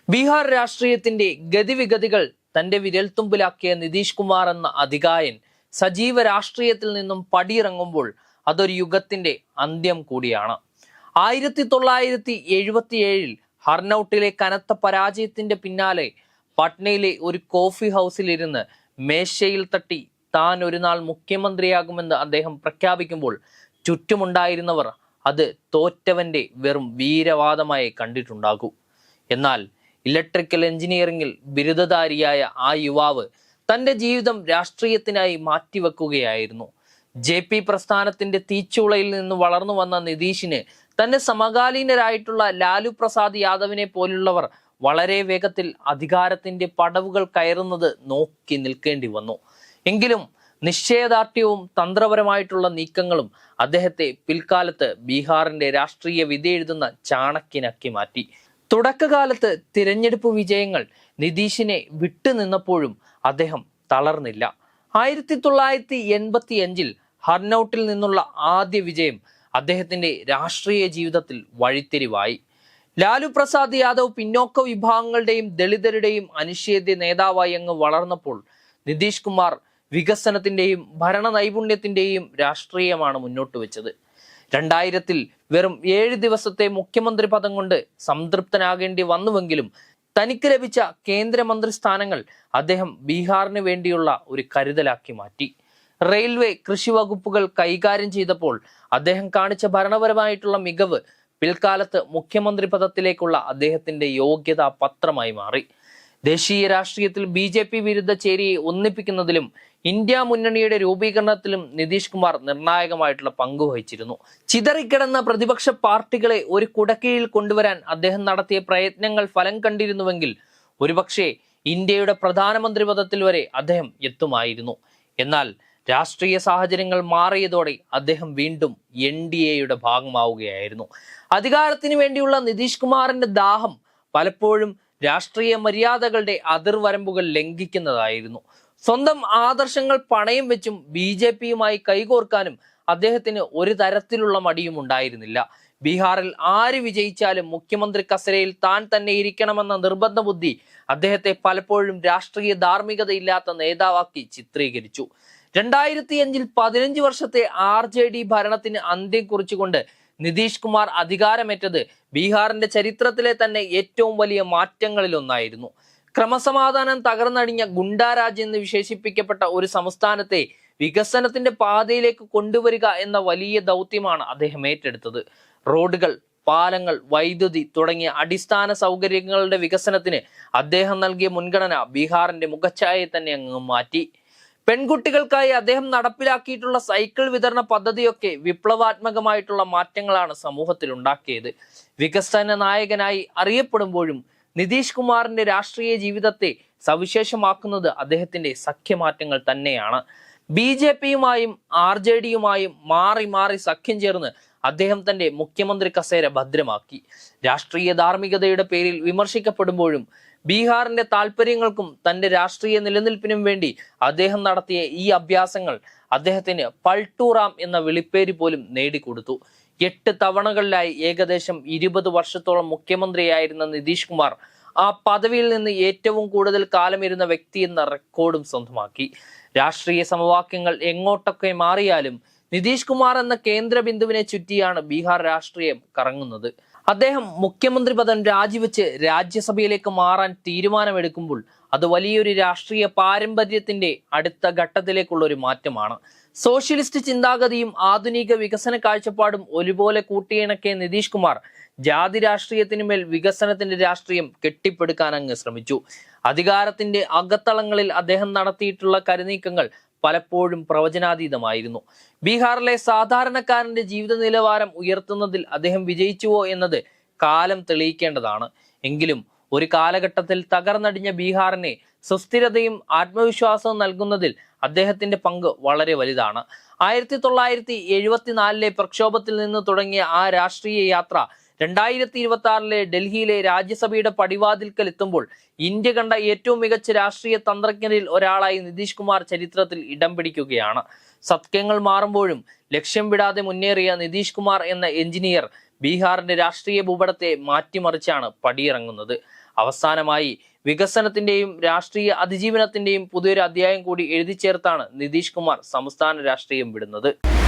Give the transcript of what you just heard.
ബീഹാർ രാഷ്ട്രീയത്തിന്റെ ഗതിവിഗതികൾ തന്റെ വിരൽത്തുമ്പിലാക്കിയ നിതീഷ് കുമാർ എന്ന അതികായൻ സജീവ രാഷ്ട്രീയത്തിൽ നിന്നും പടിയിറങ്ങുമ്പോൾ അതൊരു യുഗത്തിന്റെ അന്ത്യം കൂടിയാണ്. 1977 ഹർനൌട്ടിലെ കനത്ത പരാജയത്തിന്റെ പിന്നാലെ പട്നയിലെ ഒരു കോഫി ഹൗസിലിരുന്ന് മേശയിൽ തട്ടി താൻ ഒരു നാൾ മുഖ്യമന്ത്രിയാകുമെന്ന് അദ്ദേഹം പ്രഖ്യാപിക്കുമ്പോൾ ചുറ്റുമുണ്ടായിരുന്നവർ അത് തോറ്റവന്റെ വെറും വീരവാദമായി കണ്ടിട്ടുണ്ടാകൂ. എന്നാൽ ഇലക്ട്രിക്കൽ എഞ്ചിനീയറിംഗിൽ ബിരുദധാരിയായ ആ യുവാവ് തന്റെ ജീവിതം രാഷ്ട്രീയത്തിനായി മാറ്റിവെക്കുകയായിരുന്നു. JP പ്രസ്ഥാനത്തിന്റെ തീച്ചൂളയിൽ നിന്ന് വളർന്നു വന്ന നിതീഷിന് തന്റെ സമകാലീനരായിട്ടുള്ള ലാലു പ്രസാദ് യാദവിനെ പോലുള്ളവർ വളരെ വേഗത്തിൽ അധികാരത്തിന്റെ പടവുകൾ കയറുന്നത് നോക്കി നിൽക്കേണ്ടി വന്നു. എങ്കിലും നിശ്ചയദാർഢ്യവും തന്ത്രപരമായിട്ടുള്ള നീക്കങ്ങളും അദ്ദേഹത്തെ പിൽക്കാലത്ത് ബീഹാറിന്റെ രാഷ്ട്രീയ വിധി എഴുതുന്ന ചാണക്യനാക്കി മാറ്റി. തുടക്കകാലത്ത് തിരഞ്ഞെടുപ്പ് വിജയങ്ങൾ നിതീഷിനെ വിട്ടുനിന്നപ്പോഴും അദ്ദേഹം തളർന്നില്ല. 1985 ഹർനൌട്ടിൽ നിന്നുള്ള ആദ്യ വിജയം അദ്ദേഹത്തിന്റെ രാഷ്ട്രീയ ജീവിതത്തിൽ വഴിത്തിരിവായി. ലാലു പ്രസാദ് യാദവ് പിന്നോക്ക വിഭാഗങ്ങളുടെയും ദളിതരുടെയും അനിഷേധ്യ നേതാവായി അങ്ങ് വളർന്നപ്പോൾ നിതീഷ് കുമാർ വികസനത്തിന്റെയും ഭരണ നൈപുണ്യത്തിന്റെയും രാഷ്ട്രീയമാണ് മുന്നോട്ട് വെച്ചത്. 2000 വെറും 7 ദിവസത്തെ മുഖ്യമന്ത്രി പദം കൊണ്ട് സംതൃപ്തനാകേണ്ടി വന്നുവെങ്കിലും തനിക്ക് ലഭിച്ച കേന്ദ്രമന്ത്രി സ്ഥാനങ്ങൾ അദ്ദേഹം ബീഹാറിന് വേണ്ടിയുള്ള ഒരു കരുതലാക്കി മാറ്റി. റെയിൽവേ, കൃഷി വകുപ്പുകൾ കൈകാര്യം ചെയ്തപ്പോൾ അദ്ദേഹം കാണിച്ച ഭരണപരമായിട്ടുള്ള മികവ് പിൽക്കാലത്ത് മുഖ്യമന്ത്രി പദത്തിലേക്കുള്ള അദ്ദേഹത്തിന്റെ യോഗ്യതാ പത്രമായി മാറി. ദേശീയ രാഷ്ട്രീയത്തിൽ BJP വിരുദ്ധ ചേരിയെ ഒന്നിപ്പിക്കുന്നതിലും ഇന്ത്യ മുന്നണിയുടെ രൂപീകരണത്തിലും നിതീഷ് കുമാർ നിർണായകമായിട്ടുള്ള പങ്കുവഹിച്ചിരുന്നു. ചിതറിക്കിടന്ന പ്രതിപക്ഷ പാർട്ടികളെ ഒരു കുടക്കീഴിൽ കൊണ്ടുവരാൻ അദ്ദേഹം നടത്തിയ പ്രയത്നങ്ങൾ ഫലം കണ്ടിരുന്നുവെങ്കിൽ ഒരുപക്ഷെ ഇന്ത്യയുടെ പ്രധാനമന്ത്രി പദത്തിൽ വരെ അദ്ദേഹം എത്തുമായിരുന്നു. എന്നാൽ രാഷ്ട്രീയ സാഹചര്യങ്ങൾ മാറിയതോടെ അദ്ദേഹം വീണ്ടും NDAയുടെ ഭാഗമാവുകയായിരുന്നു. അധികാരത്തിന് വേണ്ടിയുള്ള നിതീഷ് കുമാറിന്റെ ദാഹം പലപ്പോഴും രാഷ്ട്രീയ മര്യാദകളുടെ അതിർവരമ്പുകൾ ലംഘിക്കുന്നതായിരുന്നു. സ്വന്തം ആദർശങ്ങൾ പണയം വെച്ചും BJPയുമായി കൈകോർക്കാനും അദ്ദേഹത്തിന് ഒരു തരത്തിലുള്ള മടിയും ഉണ്ടായിരുന്നില്ല. ബീഹാറിൽ ആര് വിജയിച്ചാലും മുഖ്യമന്ത്രി കസേരയിൽ താൻ തന്നെ ഇരിക്കണമെന്ന നിർബന്ധ ബുദ്ധി അദ്ദേഹത്തെ പലപ്പോഴും രാഷ്ട്രീയ ധാർമ്മികതയില്ലാത്ത നേതാവാക്കി ചിത്രീകരിച്ചു. 2005 15 വർഷത്തെ RJD ഭരണത്തിന് അന്ത്യം കുറിച്ചുകൊണ്ട് നിതീഷ് കുമാർ അധികാരമേറ്റത് ബീഹാറിന്റെ ചരിത്രത്തിലെ തന്നെ ഏറ്റവും വലിയ മാറ്റങ്ങളിലൊന്നായിരുന്നു. ക്രമസമാധാനം തകർന്നടിഞ്ഞ ഗുണ്ടാരാജ് എന്ന് വിശേഷിപ്പിക്കപ്പെട്ട ഒരു സംസ്ഥാനത്തെ വികസനത്തിന്റെ പാതയിലേക്ക് കൊണ്ടുവരിക എന്ന വലിയ ദൗത്യമാണ് അദ്ദേഹം ഏറ്റെടുത്തത്. റോഡുകൾ, പാലങ്ങൾ, വൈദ്യുതി തുടങ്ങിയ അടിസ്ഥാന സൗകര്യങ്ങളുടെ വികസനത്തിന് അദ്ദേഹം നൽകിയ മുൻഗണന ബീഹാറിന്റെ മുഖച്ഛായയെ തന്നെ അങ്ങ് മാറ്റി. പെൺകുട്ടികൾക്കായി അദ്ദേഹം നടപ്പിലാക്കിയിട്ടുള്ള സൈക്കിൾ വിതരണ പദ്ധതിയൊക്കെ വിപ്ലവാത്മകമായിട്ടുള്ള മാറ്റങ്ങളാണ് സമൂഹത്തിൽ ഉണ്ടാക്കിയത്. വികസന നായകനായി അറിയപ്പെടുമ്പോഴും നിതീഷ് കുമാറിന്റെ രാഷ്ട്രീയ ജീവിതത്തെ സവിശേഷമാക്കുന്നത് അദ്ദേഹത്തിന്റെ സഖ്യമാറ്റങ്ങൾ തന്നെയാണ്. BJPയുമായും RJDയുമായും മാറി മാറി സഖ്യം ചേർന്ന് അദ്ദേഹം തന്റെ മുഖ്യമന്ത്രി കസേര ഭദ്രമാക്കി. രാഷ്ട്രീയ ധാർമ്മികതയുടെ പേരിൽ വിമർശിക്കപ്പെടുമ്പോഴും ബീഹാറിന്റെ താല്പര്യങ്ങൾക്കും തന്റെ രാഷ്ട്രീയ നിലനിൽപ്പിനും വേണ്ടി അദ്ദേഹം നടത്തിയ ഈ അഭ്യാസങ്ങൾ അദ്ദേഹത്തിന് പൾട്ടൂറാം എന്ന വിളിപ്പേര് പോലും നേടിക്കൊടുത്തു. 8 തവണകളിലായി ഏകദേശം 20 വർഷത്തോളം മുഖ്യമന്ത്രിയായിരുന്ന നിതീഷ് കുമാർ ആ പദവിയിൽ നിന്ന് ഏറ്റവും കൂടുതൽ കാലം ഇരുന്ന വ്യക്തി എന്ന റെക്കോർഡും സ്വന്തമാക്കി. രാഷ്ട്രീയ സമവാക്യങ്ങൾ എങ്ങോട്ടൊക്കെ മാറിയാലും നിതീഷ് കുമാർ എന്ന കേന്ദ്ര ബിന്ദുവിനെ ചുറ്റിയാണ് ബീഹാർ രാഷ്ട്രീയം കറങ്ങുന്നത്. അദ്ദേഹം മുഖ്യമന്ത്രി പദം രാജിവെച്ച് രാജ്യസഭയിലേക്ക് മാറാൻ തീരുമാനമെടുക്കുമ്പോൾ അത് വലിയൊരു രാഷ്ട്രീയ പാരമ്പര്യത്തിന്റെ അടുത്ത ഘട്ടത്തിലേക്കുള്ള ഒരു മാറ്റമാണ്. സോഷ്യലിസ്റ്റ് ചിന്താഗതിയും ആധുനിക വികസന കാഴ്ചപ്പാടും ഒരുപോലെ കൂട്ടിയിണക്കിയ നിതീഷ് കുമാർ ജാതി രാഷ്ട്രീയത്തിനു മേൽ വികസനത്തിന്റെ രാഷ്ട്രീയം കെട്ടിപ്പടുക്കാൻ അങ്ങ് ശ്രമിച്ചു. അധികാരത്തിന്റെ അകത്തളങ്ങളിൽ അദ്ദേഹം നടത്തിയിട്ടുള്ള കരുനീക്കങ്ങൾ പലപ്പോഴും പ്രവചനാതീതമായിരുന്നു. ബീഹാറിലെ സാധാരണക്കാരന്റെ ജീവിത നിലവാരം ഉയർത്തുന്നതിൽ അദ്ദേഹം വിജയിച്ചുവോ എന്നത് കാലം തെളിയിക്കേണ്ടതാണ്. എങ്കിലും ഒരു കാലഘട്ടത്തിൽ തകർന്നടിഞ്ഞ ബീഹാറിനെ സുസ്ഥിരതയും ആത്മവിശ്വാസവും നൽകുന്നതിൽ അദ്ദേഹത്തിന്റെ പങ്ക് വളരെ വലുതാണ്. 1974 പ്രക്ഷോഭത്തിൽ നിന്ന് തുടങ്ങിയ ആ രാഷ്ട്രീയ യാത്ര 2026 ഡൽഹിയിലെ രാജ്യസഭയുടെ പടിവാതിൽക്കൽ എത്തുമ്പോൾ ഇന്ത്യ കണ്ട ഏറ്റവും മികച്ച രാഷ്ട്രീയ തന്ത്രജ്ഞരിൽ ഒരാളായി നിതീഷ് കുമാർ ചരിത്രത്തിൽ ഇടം പിടിക്കുകയാണ്. സത്യങ്ങൾ മാറുമ്പോഴും ലക്ഷ്യം വിടാതെ മുന്നേറിയ നിതീഷ് കുമാർ എന്ന എഞ്ചിനീയർ ബീഹാറിന്റെ രാഷ്ട്രീയ ഭൂപടത്തെ മാറ്റിമറിച്ചാണ് പടിയിറങ്ങുന്നത്. അവസാനമായി വികസനത്തിന്റെയും രാഷ്ട്രീയ അതിജീവനത്തിന്റെയും പുതിയൊരു അധ്യായം കൂടി എഴുതി ചേർത്താണ് നിതീഷ് കുമാർ സംസ്ഥാന രാഷ്ട്രീയം വിടുന്നത്.